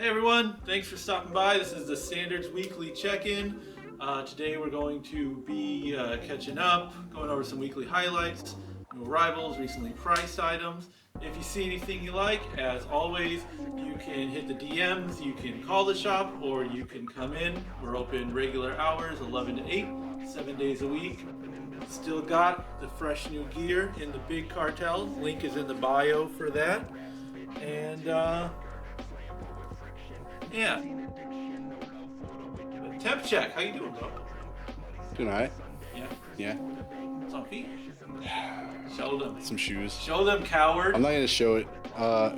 Hey everyone, thanks for stopping by. This is the Standards Weekly Check-In. Today we're going to be catching up, going over some weekly highlights, new arrivals, recently priced items. If you see anything you like, as always, you can hit the DMs, you can call the shop, or you can come in. We're open regular hours, 11 to 8, 7 days a week. Still got the fresh new gear in the Bigcartel. Link is in the bio for that. And yeah. Temp check. How you doing, bro? Doing alright? Yeah. Yeah. Some feet. Show them. Some shoes. Show them, coward. I'm not gonna show it.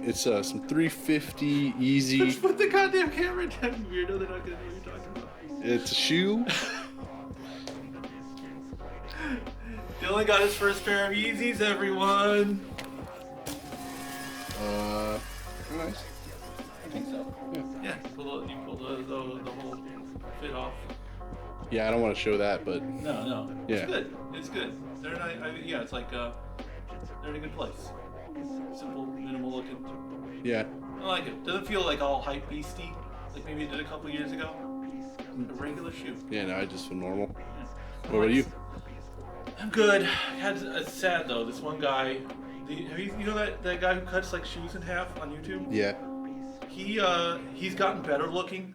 It's some 350 easy. Just put the goddamn camera down, weirdo. They're not gonna know what you're talking about. It's a shoe. Dylan got his first pair of Yeezys, everyone. Nice. I think so. Yeah. You pulled the whole fit off. Yeah, I don't want to show that, but No. Yeah. It's good. It's good. They're not. Yeah, it's like they're in a good place. Simple, minimal looking. yeah. I like it. Doesn't feel like all hype beastie like maybe it did a couple years ago. A regular shoe. Yeah, no, I just feel normal. Yeah. What about you? I'm good. It's sad though. This one guy, you know that guy who cuts like shoes in half on YouTube? Yeah. He's gotten better looking.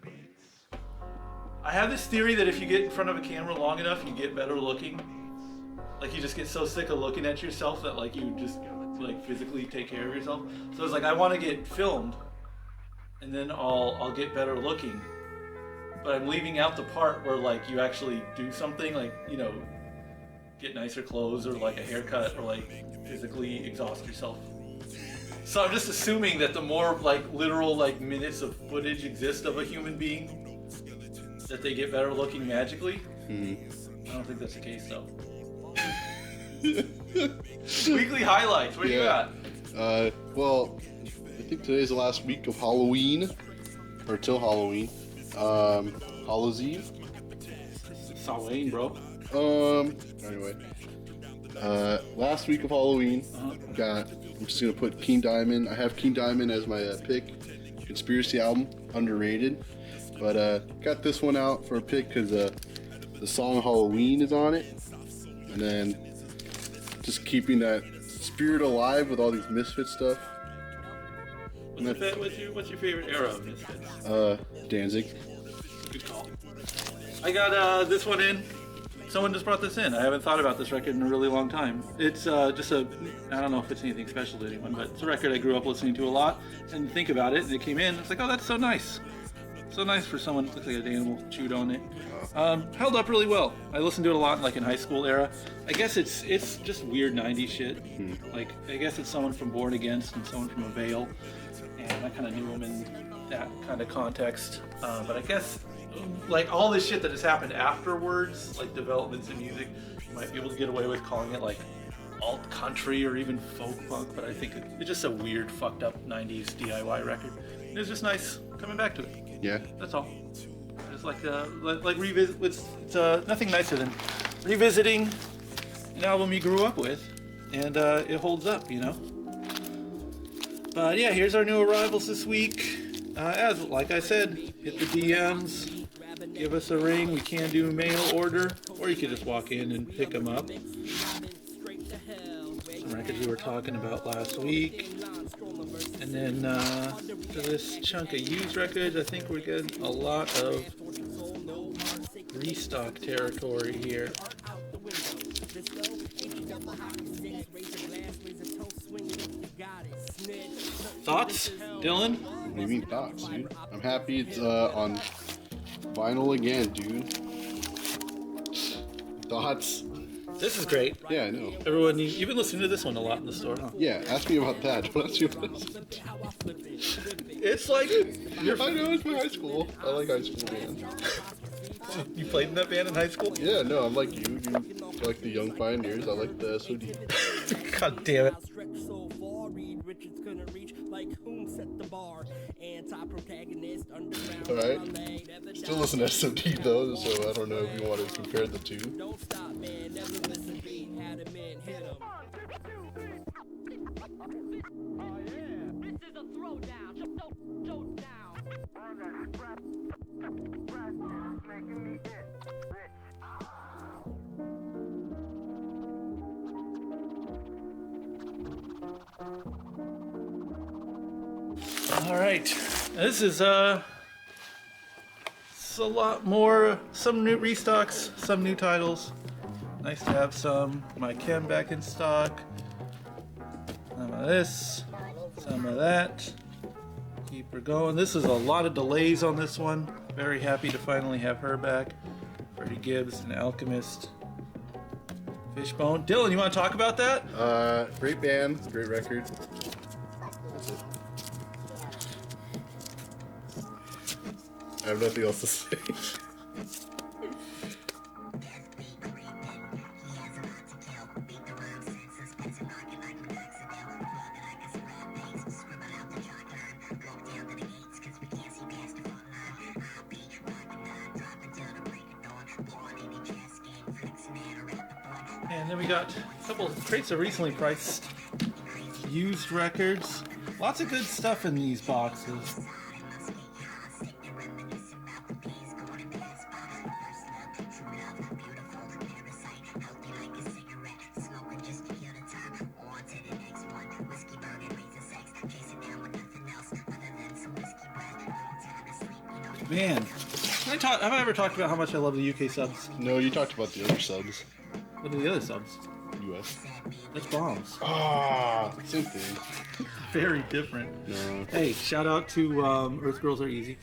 I have this theory that if you get in front of a camera long enough, you get better looking. Like you just get so sick of looking at yourself that like you just like physically take care of yourself. So it's like I want to get filmed, and then I'll get better looking. But I'm leaving out the part where like you actually do something, like get nicer clothes or like a haircut or like physically exhaust yourself. So I'm just assuming that the more like literal like minutes of footage exist of a human being, that they get better looking magically. I don't think that's the case though. Weekly highlights. What do you got? Well, I think today's the last week of Halloween, or till Halloween. Hallows Eve. It's Halloween, bro. Anyway. Last week of Halloween, I'm just gonna put King Diamond. I have King Diamond as my pick. Conspiracy album, underrated. But got this one out for a pick because the song Halloween is on it. And then just keeping that spirit alive with all these Misfit stuff. What's your favorite era of Misfits? Danzig. Good call. I got this one in. Someone just brought this in. I haven't thought about this record in a really long time. It's just I don't know if it's anything special to anyone, but it's a record I grew up listening to a lot. And think about it, and it came in. It's like, oh, that's so nice. So nice for someone that looks like an animal chewed on it. Held up really well. I listened to it a lot like in high school era. I guess it's just weird 90s shit. Like, I guess it's someone from Born Against and someone from Avail. And I kind of knew them in that kind of context. But I guess like all this shit that has happened afterwards, like developments in music, you might be able to get away with calling it like alt country or even folk punk, but I think it's just a weird fucked up 90s DIY record. And it's just nice coming back to it. Yeah. That's all. It's like revisit. It's nothing nicer than revisiting an album you grew up with, and it holds up, But yeah, here's our new arrivals this week. As like I said, hit the DMs. Give us a ring. We can do mail order, or you could just walk in and pick them up. Some records we were talking about last week. And then for this chunk of used records, I think we're getting a lot of restock territory here. Thoughts, Dylan? What do you mean thoughts, dude? I'm happy it's on vinyl again, dude. Thoughts? This is great. Yeah, I know. Everyone, you've been listening to this one a lot in the store, huh? Yeah, ask me about that. Don't ask me about this. It's like I know, it's my high school. I like high school bands. You played in that band in high school? Yeah, no, I'm like you. You like the Young Pioneers. I like the SOD. God damn it. Alright. Still listen to SOD though, so I don't know if you want to compare the two. All right, this is it's a lot more, some new restocks, some new titles. Nice to have some my Chem back in stock. Some of this, some of that. Keep her going. This is a lot of delays on this one. Very happy to finally have her back. Freddie Gibbs, an Alchemist. Fishbone. Dylan, you want to talk about that? Great band, great record. That's it. I have nothing else to say. And then we got a couple of crates of recently priced used records. Lots of good stuff in these boxes. Man, have I ever talked about how much I love the UK subs? No, you talked about the other subs. What are the other subs? US. That's bombs. Ah, same thing. Very different. No. Hey, shout out to Earth Girls Are Easy.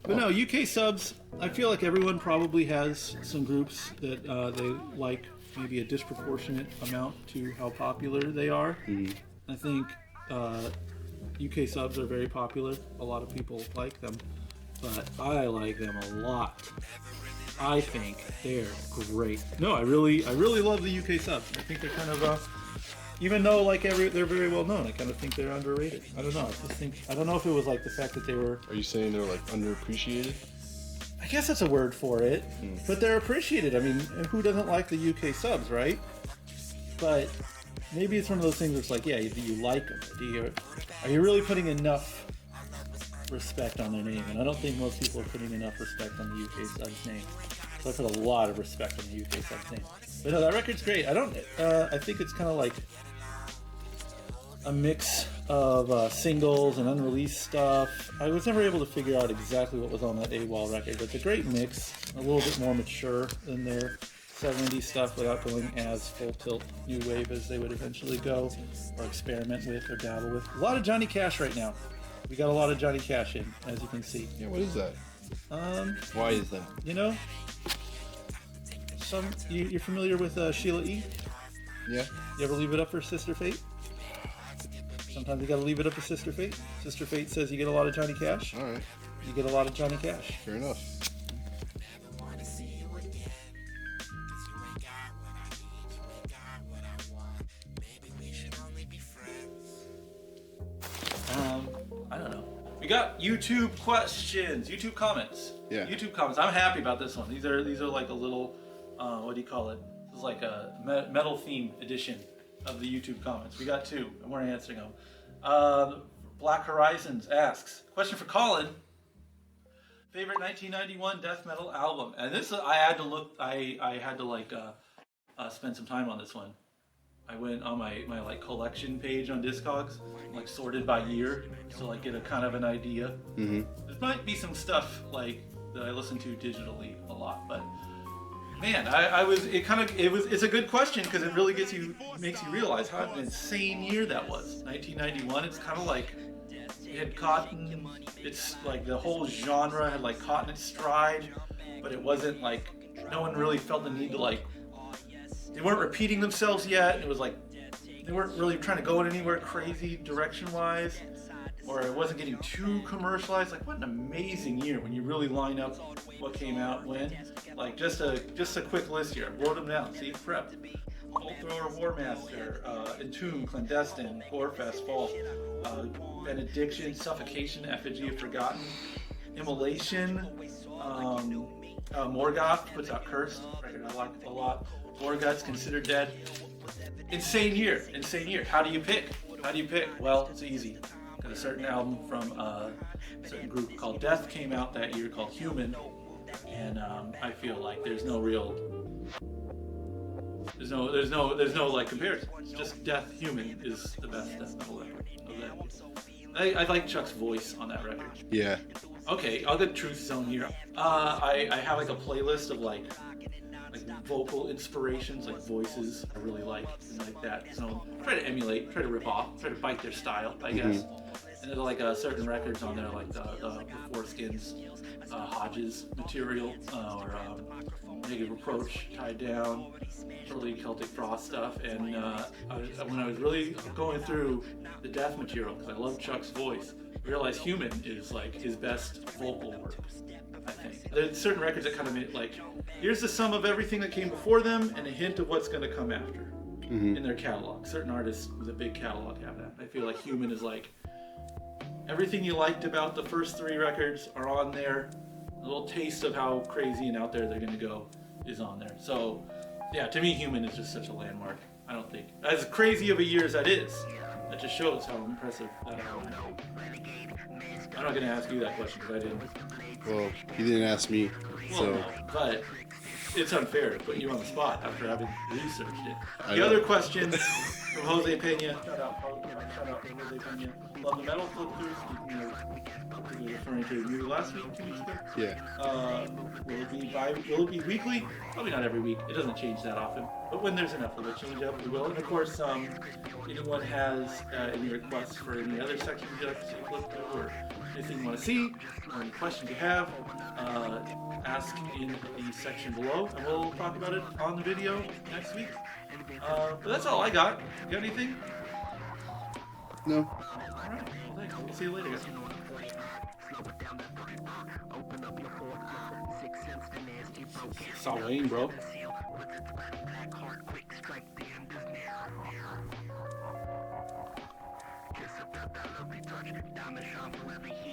But no, UK subs, I feel like everyone probably has some groups that they like maybe a disproportionate amount to how popular they are. Mm-hmm. I think UK subs are very popular. A lot of people like them, but I like them a lot. I think they're great. No, I really love the UK subs. I think they're kind of even though like they're very well known, I kind of think they're underrated. I don't know. I don't know if it was like the fact that they were. Are you saying they're like underappreciated? I guess that's a word for it, but they're appreciated. I mean, who doesn't like the UK subs, right? But maybe it's one of those things where it's like, yeah, do you like them? Are you really putting enough respect on their name? And I don't think most people are putting enough respect on the UK subs name. So I put a lot of respect on the UK subs name. But no, that record's great. I think it's kind of like a mix of singles and unreleased stuff. I was never able to figure out exactly what was on that AWOL record, but it's a great mix, a little bit more mature than their 70s stuff without going as full tilt new wave as they would eventually go, or experiment with, or dabble with. A lot of Johnny Cash right now. We got a lot of Johnny Cash in, as you can see. Yeah, what is that? Why is that? You know, you're familiar with Sheila E? Yeah. You ever leave it up for Sister Fate? Sometimes you gotta leave it up to Sister Fate. Sister Fate says you get a lot of Johnny Cash. All right. You get a lot of Johnny Cash. Fair enough. I don't know. We got YouTube questions, YouTube comments. Yeah. YouTube comments. I'm happy about this one. These are like a little, what do you call it? This is like a metal theme edition of the YouTube comments. We got two, and we're answering them. Black Horizons asks, question for Colin. Favorite 1991 death metal album? And this, I had to look. I had to like spend some time on this one. I went on my like collection page on Discogs, like sorted by year, to like get a kind of an idea. Mm-hmm. There might be some stuff like that I listen to digitally a lot, but man, it's a good question because it really makes you realize how an insane year that was. 1991. It's kind of like it had caught. It's like the whole genre had like caught in its stride, but it wasn't like no one really felt the need to like. They weren't repeating themselves yet. It was like they weren't really trying to go in anywhere crazy direction-wise, or it wasn't getting too commercialized. Like, what an amazing year when you really line up what came out when. Like, just a quick list here. I wrote them down. See, Prep, Cold Thrower, War Master, Entomb, Clandestine, Gorefest, Fall, Benediction, Suffocation, Effigy of Forgotten, Immolation, Morgoth puts out Cursed, record I like a lot. Morgoth's Considered Dead. Insane year. How do you pick? Well, it's easy. got a certain album from a certain group called Death came out that year called Human, and I feel like there's no like comparison. It's just Death Human is the best death metal record of that. I like Chuck's voice on that record. Yeah. Okay, I'll get Truth Zone here. I have like a playlist of like vocal inspirations, like voices I really like and like that. So try to emulate, try to rip off, try to bite their style, I guess. And there's like certain records on there, like the Foreskins, Hodges material, or Negative Approach, Tied Down, early Celtic Frost stuff. And when I was really going through the Death material, because I love Chuck's voice, I realized Human is like his best vocal work, I think. There's certain records that kind of made like, here's the sum of everything that came before them and a hint of what's going to come after in their catalog. Certain artists with a big catalog have that. I feel like Human is like, everything you liked about the first 3 records are on there. A little taste of how crazy and out there they're going to go is on there. So, yeah, to me, Human is just such a landmark. I don't think, as crazy of a year as that is, that just shows how impressive that album is. I'm not going to ask you that question because I didn't. Well, you didn't ask me, so. No, but it's unfair to put you on the spot after having researched it. I The know. other question from Jose Pena. Shout out Jose Pena. Love the metal flip throughs. You were referring to a movie last week, 2 weeks ago. Yeah. Will it be weekly? Probably not every week. It doesn't change that often. But when there's enough of a change up, we will. And of course, anyone has any requests for any other sections you'd like to see flipped through, or anything you want to see, or any questions you have, ask in the section below, and we'll talk about it on the video next week. But that's all I got. You got anything? No. All right. Well, thanks. We'll see you later, guys. Saw Wayne, bro.